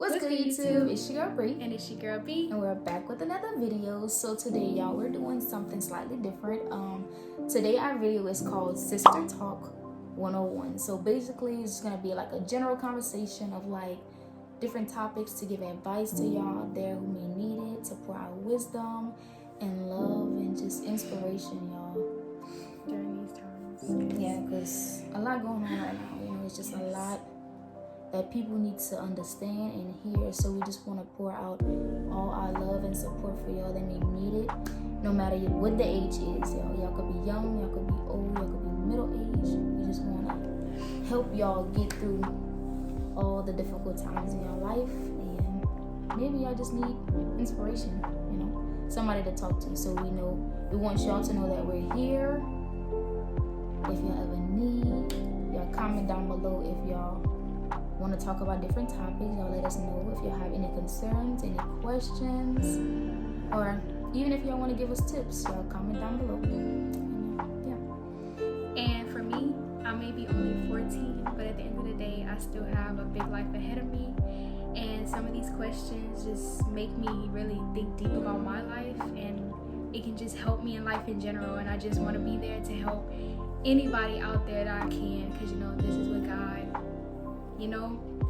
What's good, YouTube? It's your girl Bree. And it's your girl B. And we're back with another video. So today, y'all, we're doing something slightly different. Today our video is called Sister Talk 101. So basically, it's gonna be like a general conversation of like different topics to give advice to y'all there who may need it, to pour out wisdom and love and just inspiration, y'all. During these times. Yeah, because a lot going on right now. You know, it's just a lot that people need to understand and hear. So we just want to pour out all our love and support for y'all that may need it, no matter what the age is. Y'all could be young, y'all could be old, y'all could be middle age. We just want to help y'all get through all the difficult times in your life, and maybe y'all just need inspiration, you know, somebody to talk to. So we want y'all to know that we're here. If y'all ever need, y'all comment down below if y'all want to talk about different topics. Y'all let us know if y'all have any concerns, any questions, or even if y'all want to give us tips. Y'all comment down below. Yeah. And for me, I may be only 14, but at the end of the day, I still have a big life ahead of me. And some of these questions just make me really think deep about my life, and it can just help me in life in general. And I just want to be there to help anybody out there that I can, because this is what God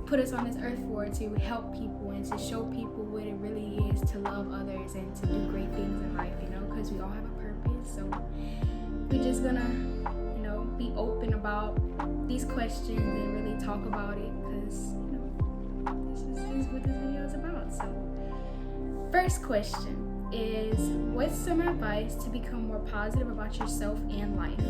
put us on this earth for, to help people and to show people what it really is to love others and to do great things in life, because we all have a purpose. So we're just gonna, be open about these questions and really talk about it, because, this is what this video is about. So first question is, what's some advice to become more positive about yourself and life?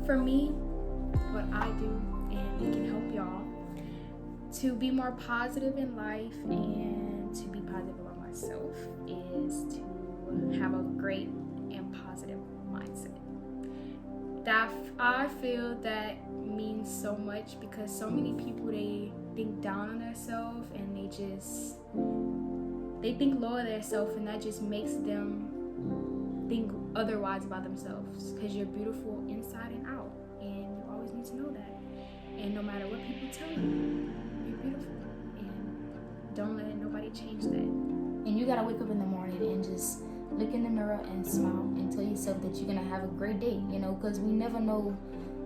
For me, what I do, and it can help y'all, to be more positive in life and to be positive about myself, is to have a great and positive mindset. That I feel that means so much, because so many people, they think down on themselves, and they think low of themselves, and that just makes them think otherwise about themselves, because you're beautiful inside and out, and you always need to know that. And no matter what people tell you, you're beautiful, and don't let nobody change that. And you gotta wake up in the morning and just look in the mirror and smile and tell yourself that you're gonna have a great day, because we never know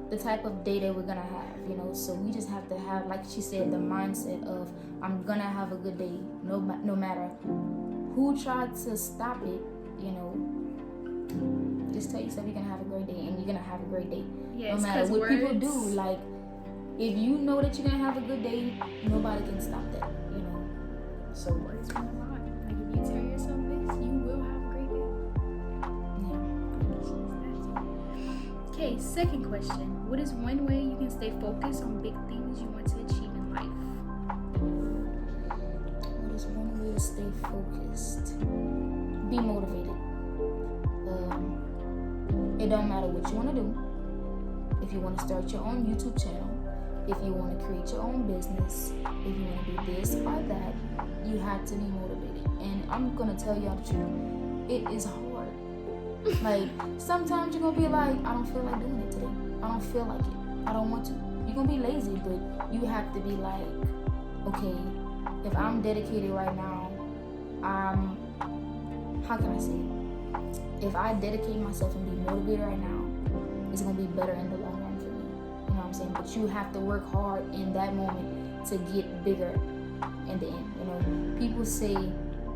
the type of day that we're gonna have, so we just have to have, like she said, the mindset of, I'm gonna have a good day, no matter who tried to stop it. Just tell yourself you're gonna have a great day, and you're gonna have a great day. Yes, no matter what people do. Like, if you know that you're gonna have a good day, nobody can stop that. So words mean a lot. Like, if you tell yourself this, you will have a great day. Yeah. Okay, second question. What is one way you can stay focused on big things you want to achieve in life? What is one way to stay focused? Be motivated. It don't matter what you want to do. If you want to start your own YouTube channel, if you want to create your own business, if you want to do this or that, you have to be motivated. And I'm gonna tell y'all the truth, it is hard. Like, sometimes you're gonna be like, I don't feel like doing it today. I don't feel like it. I don't want to. You're gonna be lazy, but you have to be like, okay, if I'm dedicated right now, how can I say it? If I dedicate myself and be motivated right now, it's gonna be better in the long run for me. You know what I'm saying? But you have to work hard in that moment to get bigger in the end. People say,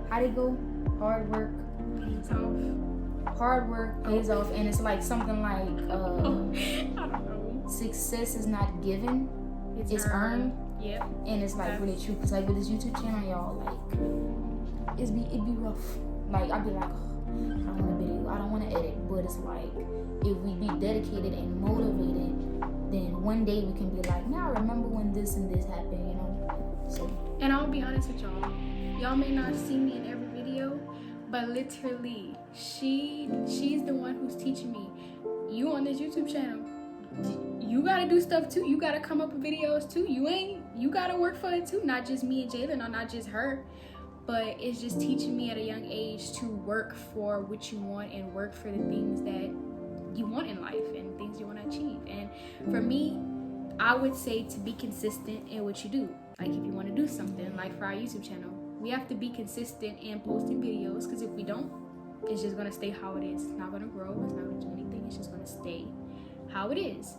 how they go? Hard work pays off. Hard work pays off, and it's like something like, I don't know. Success is not given, it's earned. Yep. And it's like really true, because like with this YouTube channel, y'all, like it be rough. Like I'd be like, I don't want to video, I don't want to edit, but it's like, if we be dedicated and motivated, then one day we can be like, now I remember when this and this happened, So. And I'll be honest with y'all. Y'all may not see me in every video, but literally, she's the one who's teaching me. You on this YouTube channel, you gotta do stuff too. You gotta come up with videos too. You gotta work for it too. Not just me and Jalen, or not just her. But it's just teaching me at a young age to work for what you want and work for the things that For me, I would say to be consistent in what you do. Like if you want to do something, like for our YouTube channel, we have to be consistent in posting videos, because if we don't, it's just gonna stay how it is. It's not gonna grow. It's not gonna do anything. It's just gonna stay how it is.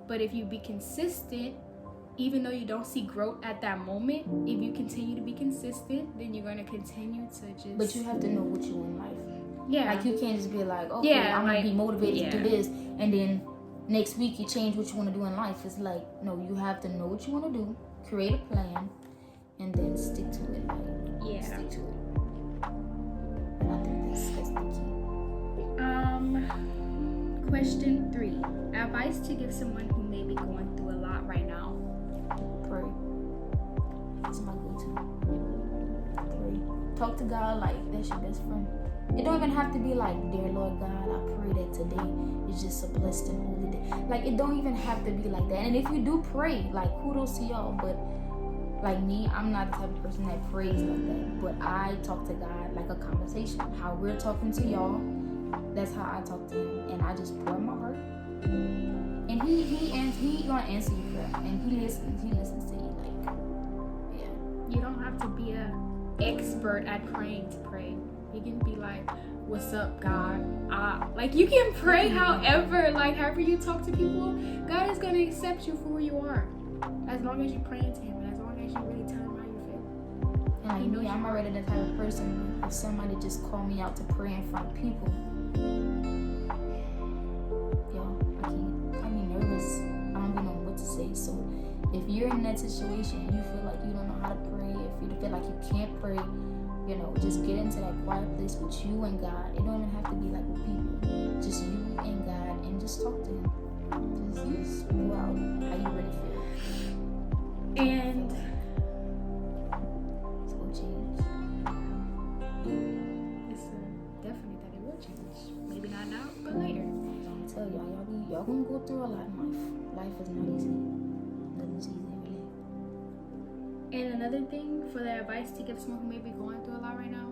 But if you be consistent, even though you don't see growth at that moment, if you continue to be consistent, then you're gonna continue to just. But you have to know what you want in life. Yeah. Like you can't just be like, okay, I'm gonna be motivated to do this, and then next week you change what you want to do in life. It's like, no, you have to know what you want to do, create a plan, and then stick to it. Like, stick to it. And I think that's the key. Question 3. Advice to give someone who may be going through a lot right now. Pray. That's my go-to. Pray. Talk to God like that's your best friend. It don't even have to be like, dear Lord God, I pray that today is just a blessed and holy day. Like, it don't even have to be like that. And if you do pray, like, kudos to y'all. But like me, I'm not the type of person that prays like that. But I talk to God like a conversation. How we're talking to y'all, that's how I talk to him. And I just pour my heart. And he gonna answer your prayer. And he listens to you. Like, yeah. You don't have to be a expert at praying to pray. You can be like, what's up, God? Like, you can pray however you talk to people. God is gonna accept you for who you are, as long as you pray to him, and as long as you really tell him how you feel. And like me, I'm already the type of person, if somebody just call me out to pray in front of people, I be nervous. I don't be knowing what to say. So if you're in that situation, you feel like you don't know how to pray, if you feel like you can't pray, just get into that quiet place with you and God. It don't even have to be like with people. Just you and God, and just talk to him. Just pour out how you really feel. And it's gonna change. It's definitely that it will change. Maybe not now, but later. I'm tell y'all gonna go through a lot in life. Life is not easy. Nothing's easy, really. And another thing, for the advice to give someone who may be going through a lot right now,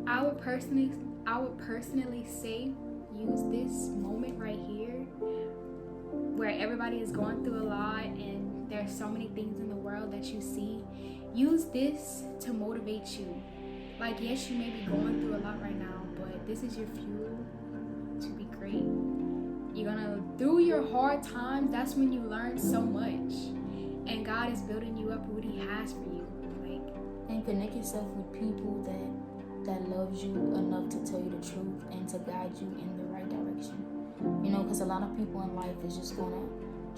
I would personally say, use this moment right here, where everybody is going through a lot and there's so many things in the world that you see. Use this to motivate you. Like, yes, you may be going through a lot right now, but this is your fuel to be great. Through your hard times, that's when you learn so much. And God is building you up with what he has for you. And connect yourself with people that loves you enough to tell you the truth and to guide you in the right direction. Because a lot of people in life is just gonna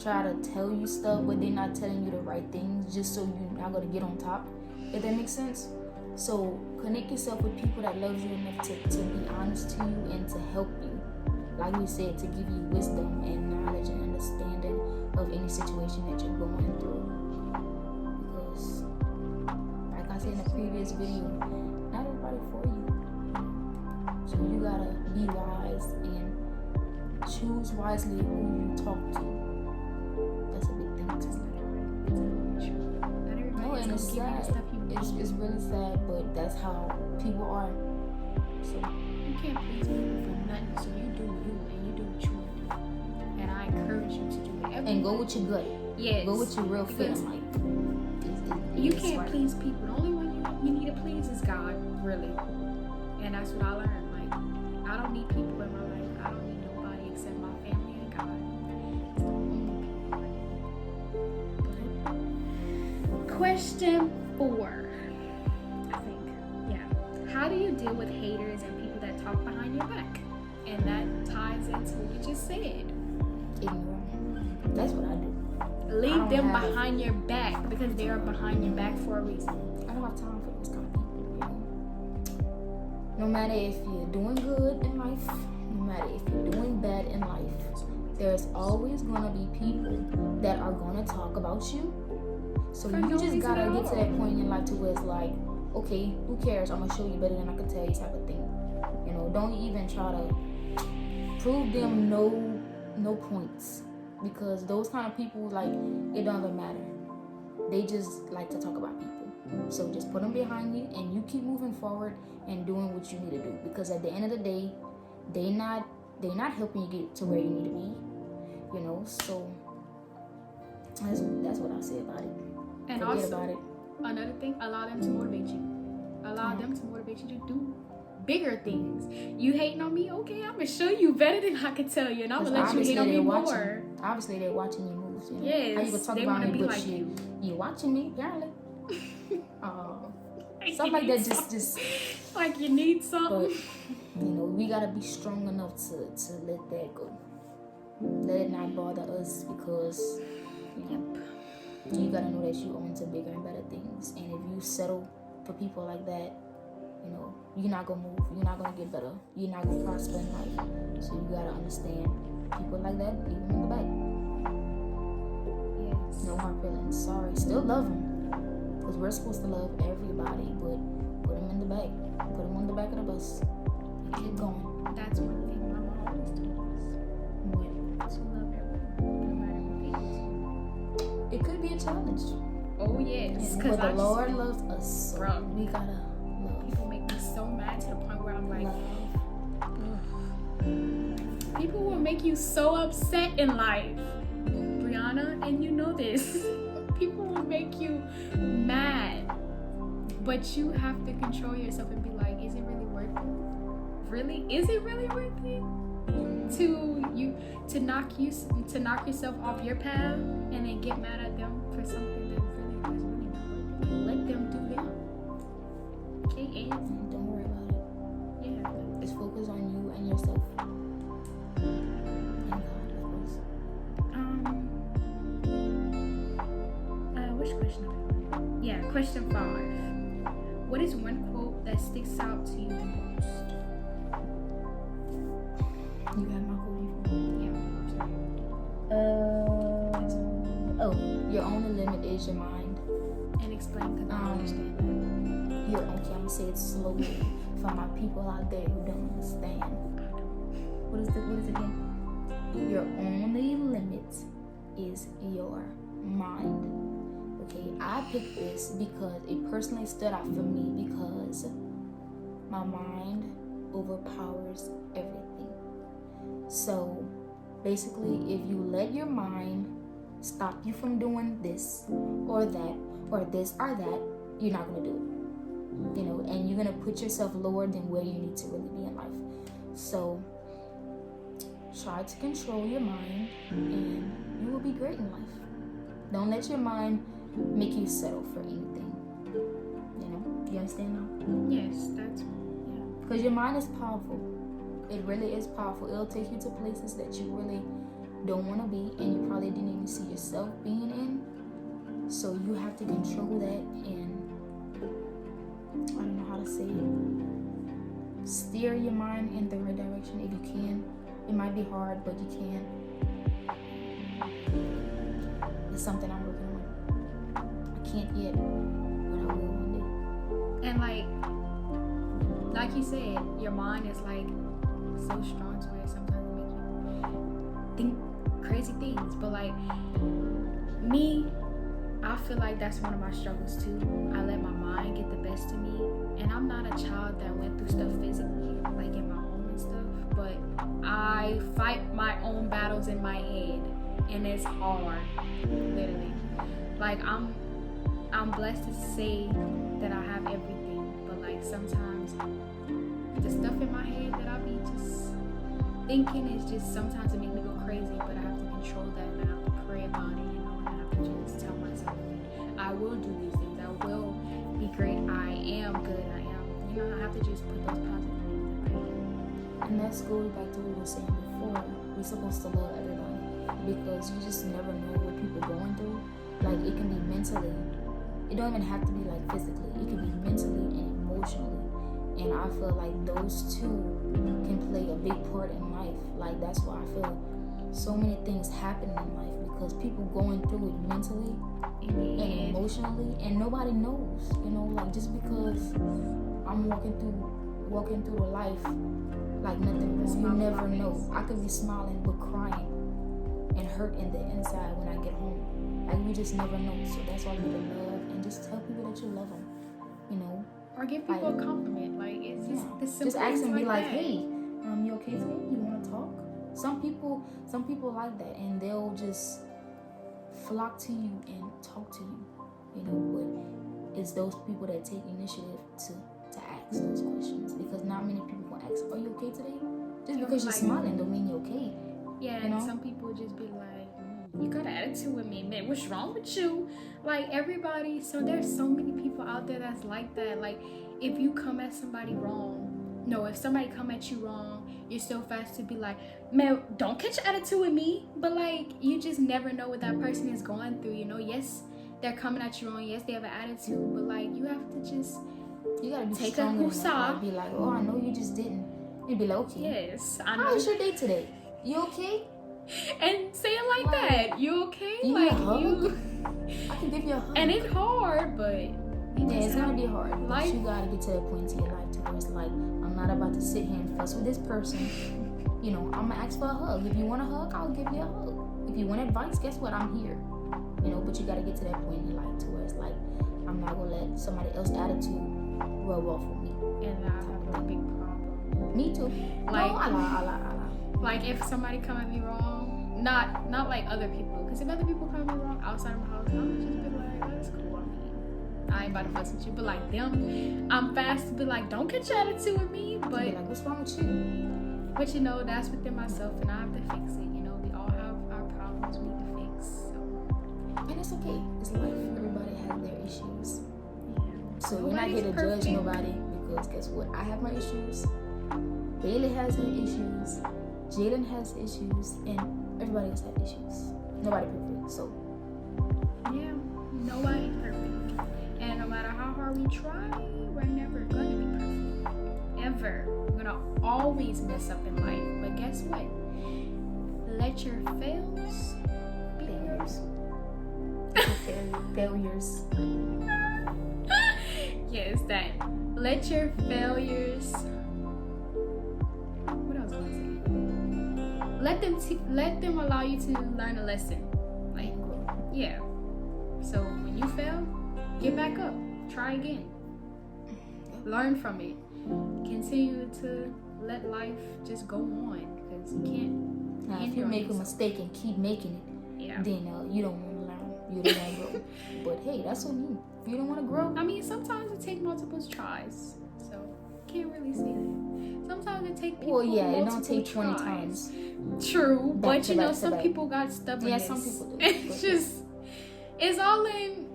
try to tell you stuff, but they're not telling you the right things just so you're not gonna get on top. If that makes sense. So connect yourself with people that loves you enough to be honest to you and to help you. Like we said, to give you wisdom and knowledge and understanding of any situation that you're going through. Because, like I said in the previous video, not everybody for you. So you gotta be wise and choose wisely who you talk to. That's a big thing too. No, and it's sad. It's really sad, but that's how people are. So you can't please people for nothing. So you do you, and you do what you want to do. And I encourage you to do it. And go with your gut. Yes. Go with your real feeling. You can't please people. The only one you need to please is God, really. And that's what I learned. I don't need people in my life. I don't need nobody except my family and God. It's the only people. Question 4. I think. Yeah. How do you deal with haters and people that talk behind your back? And that ties into what you just said. Ignore. That's what I do. Leave them behind your back, because they are behind your back for a reason. I don't have time for those kind of people. No matter if you're doing good in life, no matter if you're doing bad in life, there's always gonna be people that are gonna talk about you. So you just gotta get to that point in your life to where it's like, okay, who cares? I'm gonna show you better than I can tell you, type of thing. Don't even try to prove them no points, because those kind of people, it don't even matter. They just like to talk about people. So just put them behind you, and you keep moving forward and doing what you need to do, because at the end of the day, they not helping you get to where you need to be. you know. So that's what I say about it. And Forget also, about it. another thing, allow them to motivate you. Allow them to motivate you to do bigger things. You hating on me? Okay, I'm gonna show you better than I can tell you, and I'm gonna let you hate on me more. Obviously, they're watching your moves. You know? Yes, how you gonna talk they about want to me, be but like you. You watching me apparently. Stuff like that just like you need something. But you know, we gotta be strong enough to let that go. Let it not bother us, because you know, you gotta know that you own to bigger and better things. And if you settle for people like that, you know, you're not gonna move. You're not gonna get better. You're not gonna prosper in life. So you gotta understand, people like that, leave them in the back. Yes. No hard feelings. Sorry. Still love them, because we're supposed to love everybody, but put them in the back. Put them on the back of the bus. And keep going. That's one thing my mom always told us. What? To love everyone, no matter what they do. It could be a challenge. Oh yes, But the Lord loves us. So bro, we gotta love. people make me so mad to the point where I'm like, people will make you so upset in life, Brianna, and you know this. People will make you mad, but you have to control yourself and be like, is it really worth it? Really? Is it really worth it? To knock yourself off your path and then get mad at them for something that's really not worth it. Let them do them. Okay, and Don't worry about it. yeah. Just focus on you and yourself. And God, of course. Which question? Yeah, question 5. What is one quote that sticks out to you the most? You have my quote before. Yeah. Your only limit is your mind. And explain, because I understand that. Okay, I'm gonna say it slowly for my people out there who don't understand. What is it again? Your only limit is your mind. Okay, I picked this because it personally stood out for me, because my mind overpowers everything. So basically, if you let your mind stop you from doing this or that or this or that, you're not gonna do it. You know, and you're gonna put yourself lower than where you need to really be in life. So try to control your mind and you will be great in life. Don't let your mind make you settle for anything. You know, you understand now? Yes, that's yeah. Because your mind is powerful. It really is powerful. It'll take you to places that you really don't want to be, and you probably didn't even see yourself being in. So you have to control that, and I don't know how to say it. Steer your mind in the right direction if you can. It might be hard, but you can. It's something I'm working on. I can't yet, but I will one day. And like you said, your mind is like so strong to where sometimes it makes you think crazy things. But like me, I feel like that's one of my struggles too. I let my mind get the best of me, and I'm not a child that went through stuff physically, like in my home and stuff, but I fight my own battles in my head, and it's hard, literally. Like I'm blessed to say that I have everything, but like sometimes the stuff in my head that I be just thinking is just sometimes it make me go crazy, but I have to control that, and I have to pray about it, you know, and I have to just tell myself I will do these things, I will be great, I am good, I am, you know, I have to just put those positive things in my head. And that's goes back to what we were saying before. We're supposed to love everybody, because you just never know what people are going through. Like, it can be mentally. It don't even have to be like physically. It can be mentally and emotionally. And I feel like those two can play a big part in life. Like, that's why I feel so many things happen in life, because people going through it mentally and emotionally, and nobody knows. You know, like, just because I'm walking through the life like nothing, you never know. I could be smiling but crying and hurt in the inside when I get home. Like, we just never know. So that's why we need to love and just tell people that you love them, you know. Or give people a compliment. Like, it's just the simple just ask things them, be like, that. hey, you okay today? You want to talk? some people like that, and they'll just flock to you and talk to you, but it's those people that take initiative to ask those questions, because not many people will ask, are you okay today? Just because you're smiling don't mean you're okay. Yeah, and some people just be like, you got an attitude with me, man, what's wrong with you? Like, everybody, so there's so many people out there that's like that. Like, if you come at somebody wrong, if somebody come at you wrong, you're so fast to be like, man, don't catch an attitude with me. But like, you just never know what that person is going through, Yes, they're coming at you wrong, yes, they have an attitude, but like, you have to just, you gotta be take strong a enough. Be like, oh, I know you just didn't. And be like, okay, yes, I know. How was your day today? You okay? And say it like that. You okay? You like need a hug? you. I can give you a hug. And it's hard, but it's gonna be hard. But you gotta get to that point in your life to where it's like, I'm not about to sit here and fuss with this person. I'm gonna ask for a hug. If you want a hug, I'll give you a hug. If you want advice, guess what? I'm here. But you gotta get to that point in your life to where it's like, I'm not gonna let somebody else's attitude rub off of me. And I have a big problem. Me too. Like, no, I lie. Like, if somebody come at me wrong, not like other people, because if other people come at me wrong outside of my house, I'm just be like, that's cool. I ain't about to fuss with you, but like them, I'm fast to be like, don't get your attitude with me. But be like, what's wrong with you? But that's within myself, and I have to fix it. We all have our problems we need to fix. So. And it's okay. It's life. Everybody has their issues. Yeah. So we're not here to judge nobody, because guess what? I have my issues. Bailey has her issues. Jalen has issues, and everybody else has issues. Nobody perfect, so. Yeah, nobody perfect. And no matter how hard we try, we're never gonna be perfect. Ever. We're gonna always mess up in life. But guess what? Let your fails be yours. Failures. Yes, that. Let your failures. What else was I saying? Let them allow you to learn a lesson. Like, yeah. So when you fail, get back up. Try again. Learn from it. Continue to let life just go on, because you can't. Now, if you make a mistake and keep making it, then you don't want to learn. You don't want to grow. But hey, that's on you. If you don't want to grow, I mean, sometimes it takes multiple tries, so can't really say that. Sometimes it takes people. Well, yeah, it multiple don't take 20 tries. times. True, but some people got stubbornness. Yeah, some people do. It's just, it's all in.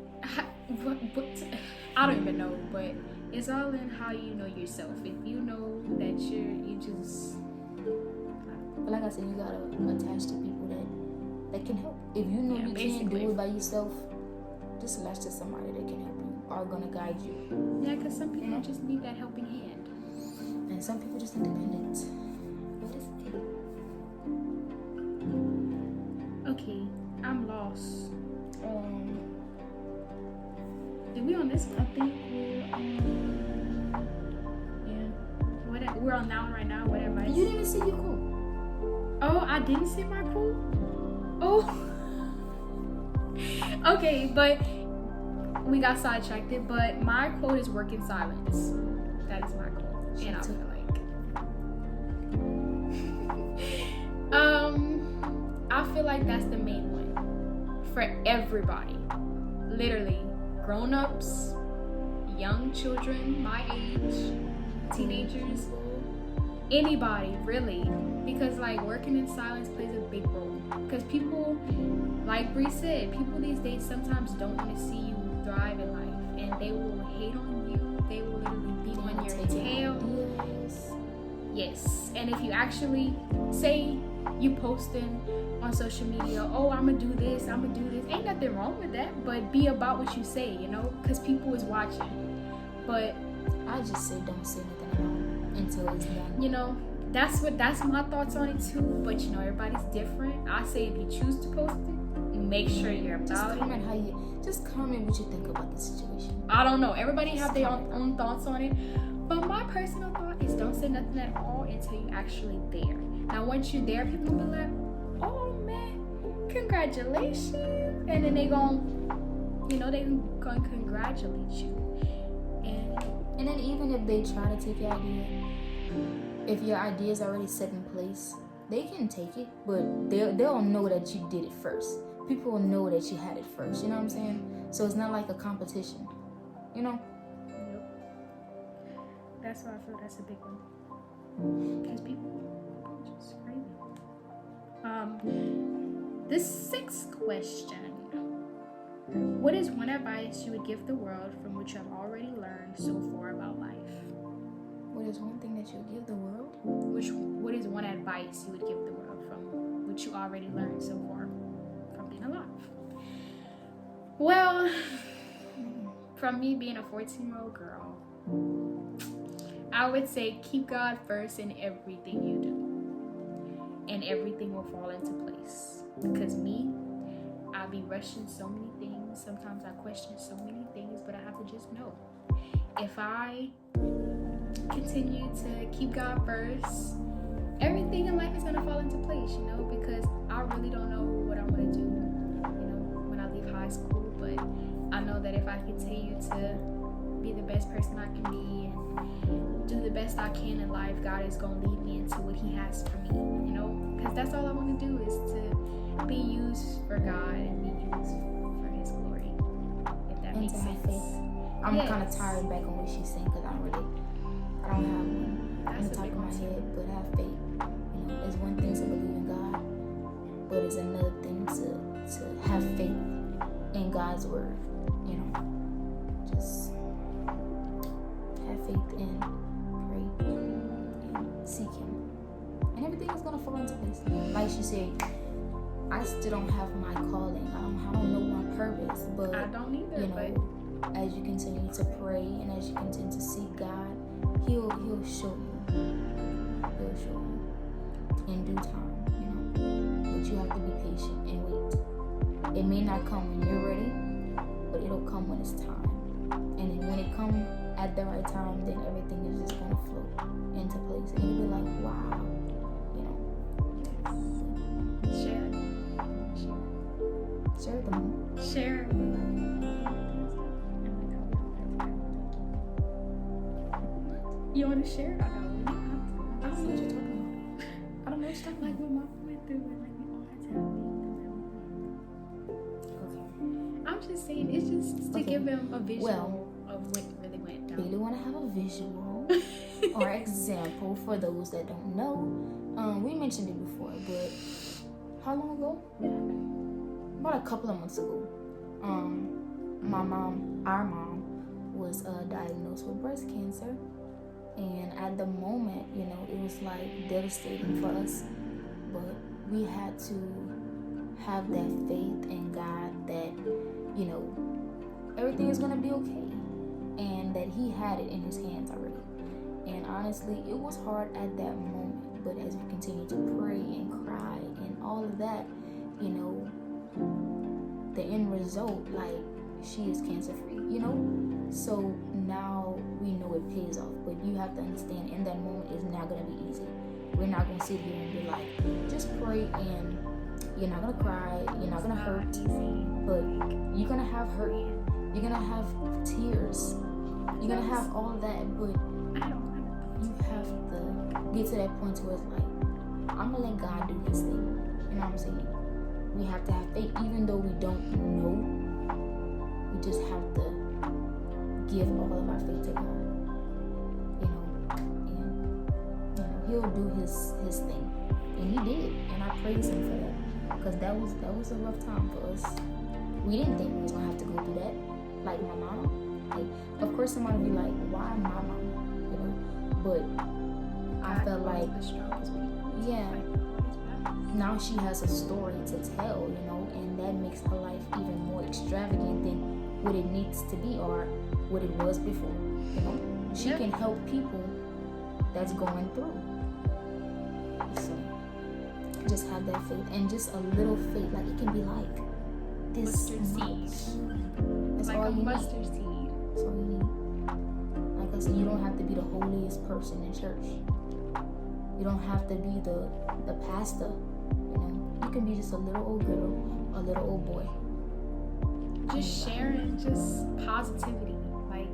I don't even know, but it's all in how you know yourself. If you know that you just. But like I said, you gotta attach to people that can help. If you know you can't do it by yourself, just attach to somebody that can help you, are gonna guide you. Yeah, because some people just need that helping hand, and some people just independent. But it's okay. Okay, I'm lost. Did we on this? I think we're on that one right now. What advice? You didn't see your quote. Oh, I didn't see my quote. Oh. Okay, but we got sidetracked. But my quote is "Work in silence." That is my quote, and I feel like, I feel like that's the main one for everybody. Literally, grown-ups, young children, my age, teenagers, anybody really, because like working in silence plays a big role. Because people, like Bree said, people these days sometimes don't want to see you thrive in life, and they will hate on you. They will literally be on your tail. Yes, and if you actually say you posting on social media, oh, I'm gonna do this, ain't nothing wrong with that, but be about what you say, because people is watching. But I just say don't say nothing at all until it's done. That's my thoughts on it too, but everybody's different. I say if you choose to post it, make sure you're about it. Just comment what you think about the situation. I don't know, everybody have their own thoughts on it, but my personal thought is don't say nothing at all until you're actually there. Now once you're there, people will be like, oh man, congratulations, and then they gonna congratulate you. And then even if they try to take your idea, if your idea is already set in place, they can take it, but they'll know that you did it first. People will know that you had it first. You know what I'm saying? So it's not like a competition. You know? Nope. That's why I feel that's a big one. Because people just crazy. The 6th question. What is one advice you would give the world from what you have already learned so far about life? What is one thing that you give the world? What is one advice you would give the world from what you already learned so far from being alive? Well, from me being a 14-year-old girl, I would say keep God first in everything you do, and everything will fall into place. Because I'll be rushing so many things. Sometimes I question so many things, but I have to just know. If I continue to keep God first, everything in life is going to fall into place, you know, because I really don't know what I want to do, you know, when I leave high school. But I know that if I continue to be the best person I can be and do the best I can in life, God is going to lead me into what He has for me, you know, because that's all I want to do is to be used for God and be used for His glory, if that and makes to have sense. faith. I'm kind of tired back on what she's saying because I don't have one on the top of my head, but have faith. You know, it's one thing to believe in God, but it's another thing to have faith in God's word. You know, just have faith and pray and seek Him, and everything is gonna fall into place. Like she said, I still don't have my calling. I don't know my purpose, but I don't either, you know, as you continue to pray and as you continue to seek God, He'll show you. He'll show you in due time, you know. But you have to be patient and wait. It may not come when you're ready, but it'll come when it's time. And then when it comes at the right time, then everything is just gonna flow into place, and you'll be like, wow, you know. Share the moment. Share. You want to share it? I don't know. I don't know what you're talking about. I don't know what you're talking Like about. what mom went through and like we all had to have Okay. I'm just saying, it's just to give them a visual of what really went down. Really want to have a visual or example for those that don't know. We mentioned it before, but how long ago? About a couple of months ago. Our mom was diagnosed with breast cancer. And at the moment, you know, it was like devastating for us. But we had to have that faith in God that, you know, everything is going to be okay. And that He had it in His hands already. And honestly, it was hard at that moment. But as we continue to pray and cry and all of that, you know, the end result, like, she is cancer free, you know? So now we know it pays off, but you have to understand in that moment it's not going to be easy. We're not going to sit here and be like, just pray and you're not going to cry, you're not going to hurt, but you're going to have hurt, you're going to have tears, you're going to have all of that, but you have to get to that point where it's like, I'm going to let God do His thing, you know what I'm saying? We have to have faith, even though we don't know, we just have to give all of our faith to God, you know, and you know, He'll do his thing, and He did, and I praise Him for that, because that was a rough time for us. We didn't think we was gonna have to go through that, like my mom. Like, of course, somebody would be like, "Why my mom?" You know, but I felt like, yeah, now she has a story to tell, you know, and that makes her life even more extravagant than what it needs to be or what it was before, you know. She can help people that's going through. So just have that faith, and just a little faith, like it can be like this mustard seed. That's like all a you mustard need. seed. That's all you need. Like I said, you don't have to be the holiest person in church. You don't have to be the pastor, you know. You can be just a little old girl, a little old boy. Just sharing, just positivity, like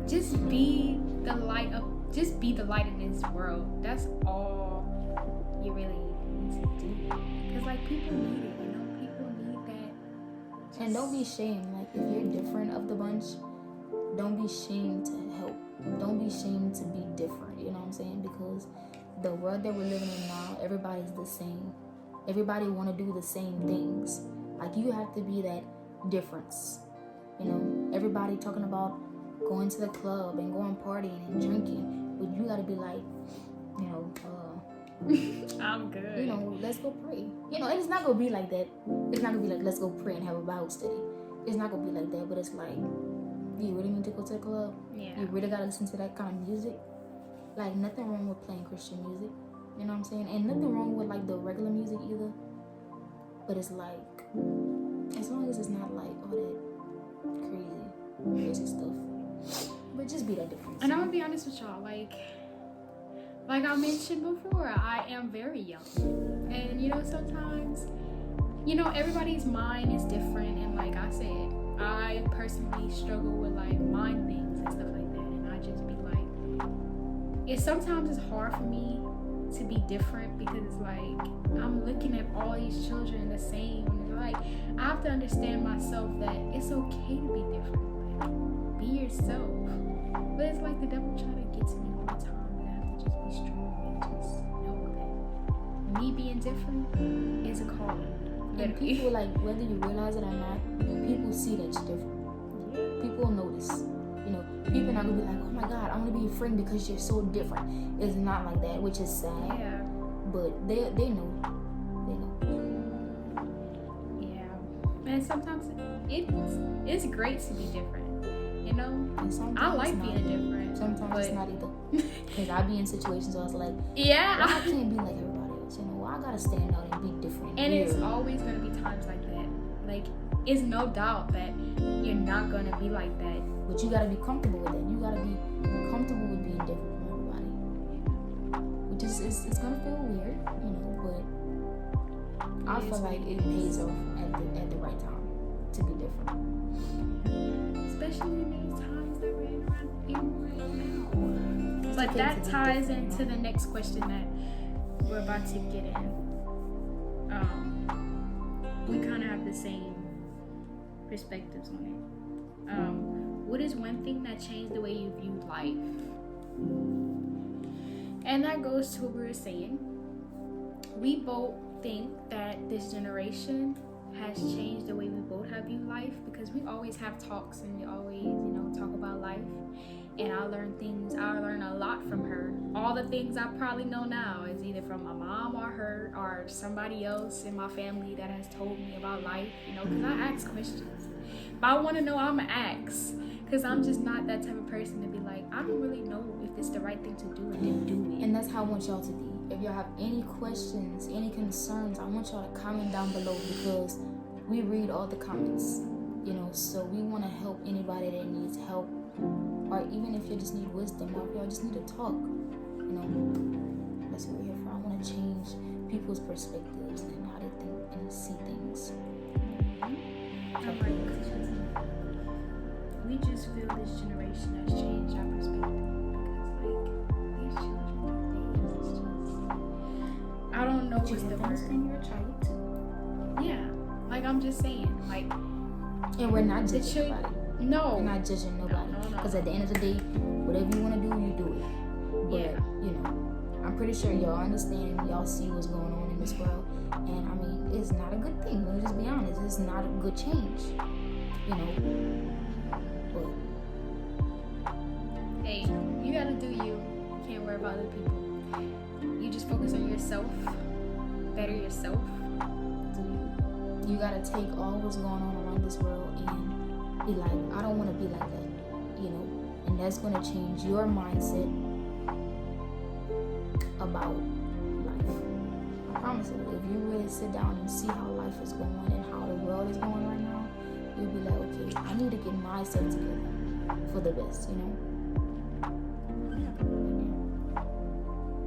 just be the light in this world. That's all you really need to do. Because, like, people need it, you know? People need that. And don't be ashamed. Like, if you're different of the bunch, don't be ashamed to help. Don't be ashamed to be different, you know what I'm saying? Because the world that we're living in now, everybody's the same. Everybody want to do the same things. Like, you have to be that difference, you know? Everybody talking about going to the club and going partying and drinking, but you got to be like, you know, I'm good. you know, let's go pray. You know, and it's not going to be like that. It's not going to be like, let's go pray and have a Bible study. It's not going to be like that, but it's like, you really need to go to the club? Yeah. You really got to listen to that kind of music? Like, nothing wrong with playing Christian music. You know what I'm saying? And nothing wrong with, like, the regular music either. But it's like, as long as it's not, like, all that crazy stuff. But just be that difference. And I'm going to be honest with y'all. Like I mentioned before, I am very young. And, you know, sometimes, you know, everybody's mind is different. And like I said, I personally struggle with, like, mind things and stuff like that. And I just be like, sometimes it's hard for me to be different because it's like I'm looking at all these children the same. And like, I have to understand myself that it's okay to be different. Like, be yourself. But it's like the devil try to get to me all the time, and I have to just be strong and just know that me being different is a calling. And people, like, whether you realize it or not, people see that you're different. People notice. You know, people not gonna be like, oh my God, I'm gonna be your friend because you're so different. It's not like that, which is sad. Yeah. But they know. They know. Yeah. And sometimes it's great to be different. You know? And sometimes I like being different. Sometimes it's not either. Because I be in situations where I was like, yeah, well, I can't be like everybody else. You know, well, I gotta stand out and be different. And it's always gonna be times like that. Like, it's no doubt that you're not gonna be like that. But you gotta be comfortable with it. You gotta be comfortable with being different from everybody. Which is, it's gonna feel weird, you know, but I feel like it pays off at the right time to be different. Especially in these times that we're in right now. But that ties into the next question that we're about to get in. We kind of have the same perspectives on it. What is one thing that changed the way you viewed life? And that goes to what we were saying. We both think that this generation has changed the way we both have viewed life, because we always have talks and we always, you know, talk about life. And I learn a lot from her. All the things I probably know now is either from my mom or her or somebody else in my family that has told me about life, you know, because I ask questions. If I want to know, I'm going to ask. Because I'm just not that type of person to be like, I don't really know if it's the right thing to do and then do it. And that's how I want y'all to be. If y'all have any questions, any concerns, I want y'all to comment down below, because we read all the comments, you know, so we want to help anybody that needs help, or even if you just need wisdom, or if y'all just need to talk, you know, that's what we're here for. I want to change people's perspectives and how they think and see things. We just feel this generation has changed our perspective, because like these children nowadays, it's just, I don't know what's the word. You're a child too. Yeah, like I'm just saying, like, and we're not judging nobody. No, we're not judging nobody. Because at the end of the day, whatever you want to do, you do it. But you know, I'm pretty sure y'all understand. Y'all see what's going on in this world, and I mean, it's not a good thing. Let me just be honest. It's not a good change. You know. Hey, you gotta do you. You can't worry about other people. You just focus on yourself. Better yourself. Do you. You gotta take all what's going on around this world and be like, I don't want to be like that. You know, and that's gonna change your mindset about life. I promise you. If you really sit down and see how life is going and how the world is going right now, you'll be like, okay, I need to get myself together for the best, you know.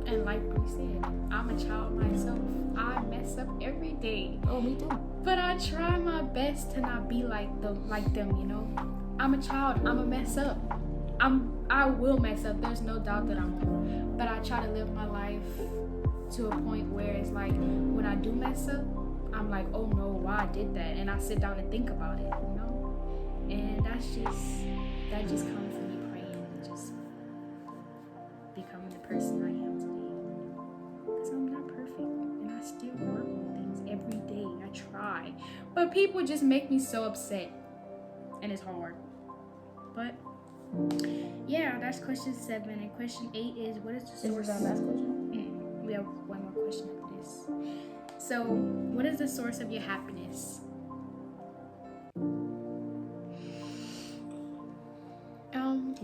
And like we said, I'm a child myself. I mess up every day. Oh, me too. But I try my best to not be like them, you know. I'm a child. I'm a mess up. I will mess up. There's no doubt that I won't. But I try to live my life to a point where it's like when I do mess up, I'm like, oh no, why I did that, and I sit down and think about it, you know. And that just comes from me praying and just becoming the person I am today. Because I'm not perfect, and I still work on things every day. I try, but people just make me so upset, and it's hard. But yeah, that's question 7. And question 8 is, what is the source? Is this our last question? We have one more question after this. So, what is the source of your happiness?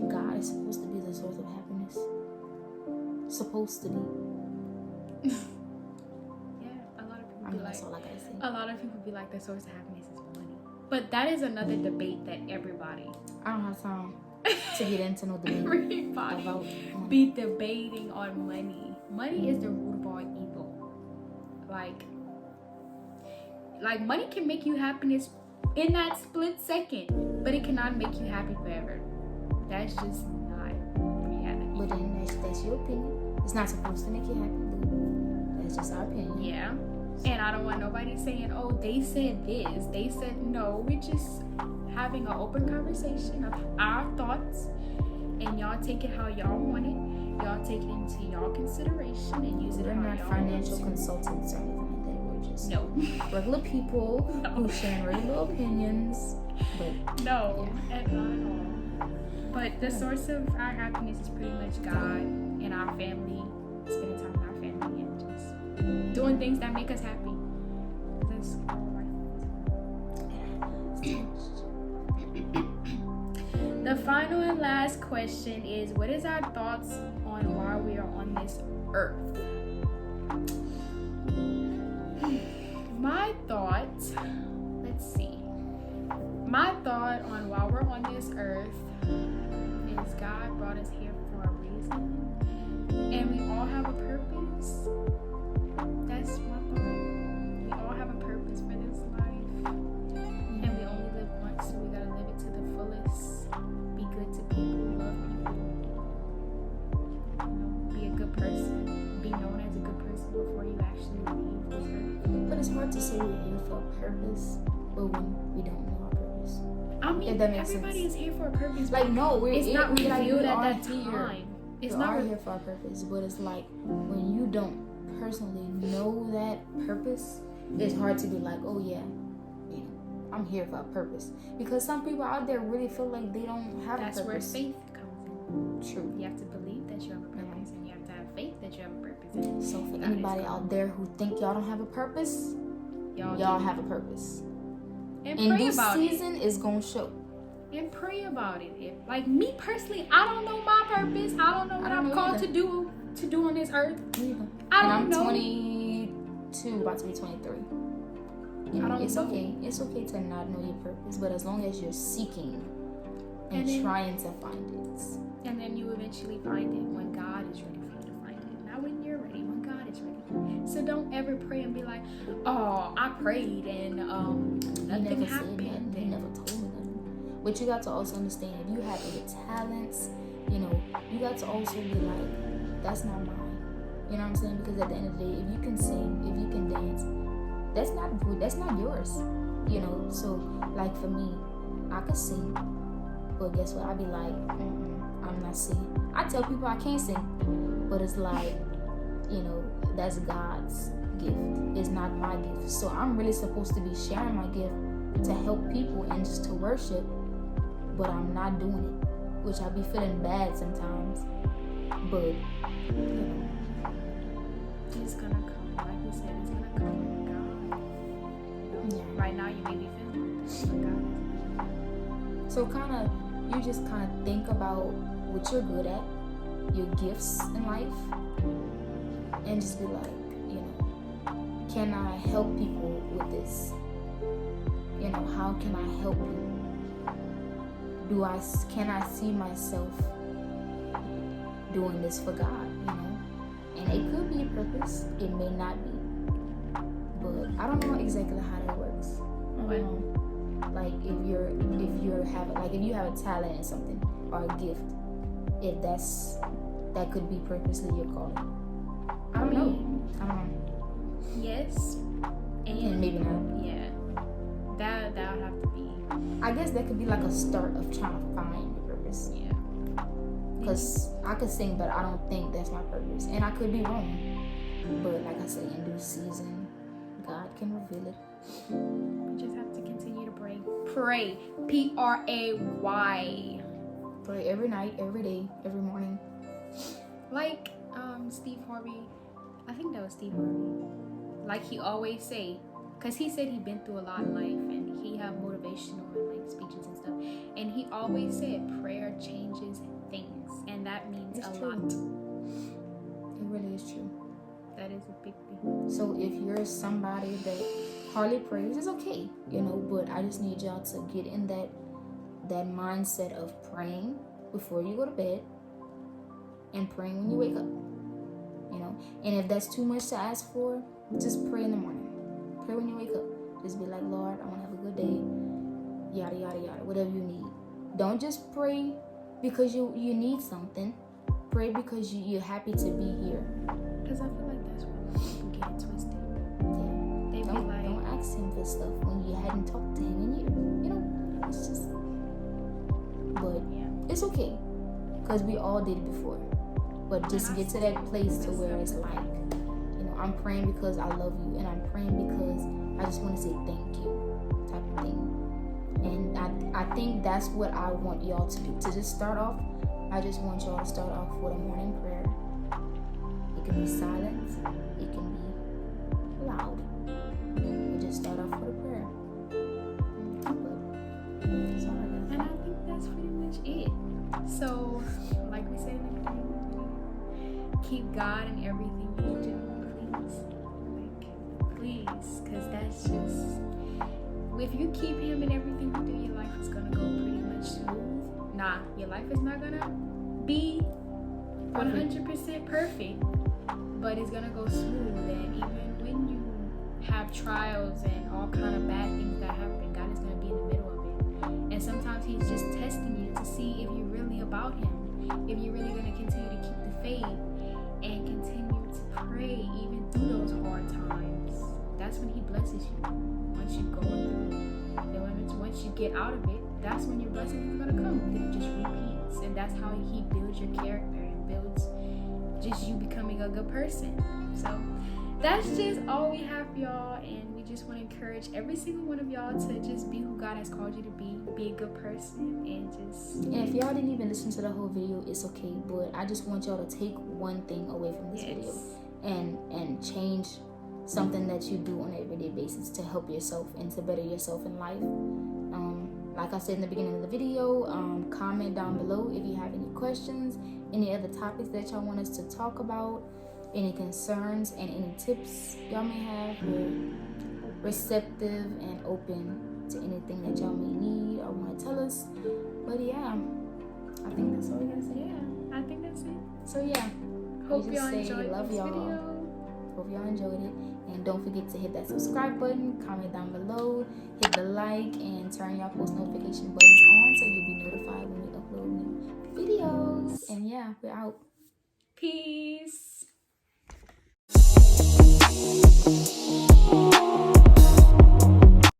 God is supposed to be the source of happiness. Supposed to be. Yeah, a lot of people I be mean, like, that's all I gotta say. a lot of people be like, the source of happiness is money. But that is another debate that everybody I don't have time to get into no debate everybody about be debating on money. Money is the root of all evil. Like money can make you happiness in that split second, but it cannot make you happy forever. That's just not reality. But then that's your opinion. It's not supposed to make you happy, but that's just our opinion. Yeah. And I don't want nobody saying, oh, they said this, they said no. We're just having an open conversation of our thoughts, and y'all take it how y'all want it. Y'all take it into y'all consideration and use it We're how not y'all financial want consultants or anything like that. We're just No. regular people who share regular opinions. But No, and not at all. But the source of our happiness is pretty much God and our family, spending time with our family and just doing things that make us happy. That's the final and last question is, what is our thoughts on why we are on this earth? My thought, let's see. My thought on why we're on this earth is God brought us here for a reason, and we all have a purpose. That's my thought. We all have a purpose for this life, and we only live once, so we gotta live it to the fullest. Be good to people, love people, be a good person, be known as a good person before you actually leave this earth. But it's hard to say we're here for a purpose, but when we don't know our purpose. I mean, If that makes everybody sense. is here for a purpose. Like, no, it's not we revealed at are that here. time. It's We not are here for a purpose, but it's like when you don't personally know that purpose, it's hard to be like, oh yeah, you know, I'm here for a purpose. Because some people out there really feel like they don't have That's a where purpose. faith comes in. True. You have to believe that you have a purpose, and you have to have faith that you have a purpose. And So for God anybody is God. out there who think y'all don't have a purpose, y'all do. have a purpose. And In pray this about it. season, it's gonna show. And pray about it. If, like me personally, I don't know my purpose. I don't know what I don't I'm know called either. to do on this earth. Neither. I And don't I'm know. 22, about to be 23. You I know, don't it's know. okay. It's okay to not know your purpose, but as long as you're seeking and then- trying to find it. And then you eventually find it when God is ready for you to find it. Not when you're ready, when God is ready. So don't ever pray and be like, oh, I prayed and He nothing never said happened. nothing. He never told me nothing. But you got to also understand, if you have any talents, you know, you got to also be like, that's not mine. You know what I'm saying? Because at the end of the day, if you can sing, if you can dance, that's not yours. You know, so like for me, I could sing, but guess what? I'd be like, I'm not singing. I tell people I can't sing, but it's like, you know, that's God's gift. It's not my gift. So I'm really supposed to be sharing my gift to help people and just to worship, but I'm not doing it, which I be feeling bad sometimes. But you know, It's gonna come. Like we said, it's gonna come with God. yeah. Right now, you may be feeling it, but God. So you just kind of think about what you're good at, your gifts in life, and just be like, you know, can I help people with this? You know, how can I help you? Can I see myself doing this for God? You know, and it could be a purpose. It may not be, but I don't know exactly how that works. Okay. Like if you have a talent in something or a gift, if that could be purposely your calling. I don't know. I don't know. Yes. And maybe not. Yeah. That would have to be. I guess that could be like a start of trying to find your purpose. Yeah. Because I could sing, but I don't think that's my purpose. And I could be wrong. But like I say, in due season, God can reveal it. We just have to continue to pray. Pray. Pray. Pray every night, every day, every morning. Like Steve Harvey. I think that was Steve Harvey. Like he always say, because he said he'd been through a lot in life and he have motivational and like speeches and stuff. And he always said prayer changes things. And that means It's a true. lot. It really is true. That is a big thing. So if you're somebody that hardly prays, it's okay, but I just need y'all to get in that mindset of praying before you go to bed and praying when you wake up. And if that's too much to ask for, just pray in the morning. Pray when you wake up. Just be like, Lord, I want to have a good day. Yada, yada, yada. Whatever you need. Don't just pray because you need something. Pray because you're happy to be here. Because I feel like that's where people get it twisted. Yeah. They be like, Don't ask him for stuff when you hadn't talked to him in years. It's just... But yeah. it's okay. Because we all did it before. But just get to that place to where it's like, I'm praying because I love you, and I'm praying because I just want to say thank you, type of thing. And I think that's what I want y'all to do. To just start off, I just want y'all to start off with a morning prayer. It can be silent, it can be loud. But just start off with a prayer. But that's all I got. And I think that's pretty much it. So, like we said in the beginning of the video, keep God in everything you do, please. Because that's just, if you keep Him in everything you do, your life is gonna go pretty much smooth. Nah, your life is not gonna be 100% perfect, but it's gonna go smooth. And even when you have trials and all kind of bad things that happen, God is gonna be in the middle of it. And sometimes He's just testing you to see if you're really about Him, if you're really gonna continue to keep the faith and continue to pray even through those hard times. That's when He blesses you. Once you go through, once you get out of it, that's when your blessing is gonna come. It just repeats, and that's how He builds your character and builds just you becoming a good person. So that's just all we have for y'all, and we just want to encourage every single one of y'all to just be who God has called you to be a good person, and just. And if y'all didn't even listen to the whole video, it's okay. But I just want y'all to take one thing away from this video, and change something that you do on an everyday basis to help yourself and to better yourself in life. Like I said in the beginning of the video, comment down below if you have any questions, any other topics that y'all want us to talk about, any concerns, and any tips y'all may have. We're receptive and open to anything that y'all may need or want to tell us. But yeah, I think that's all we gotta say. Yeah, I think that's it. So yeah, hope y'all enjoyed love this y'all. video. Hope y'all enjoyed it. And don't forget to hit that subscribe button, comment down below, hit the like, and turn your post notification buttons on so you'll be notified when we upload new videos. And yeah, we're out. Peace.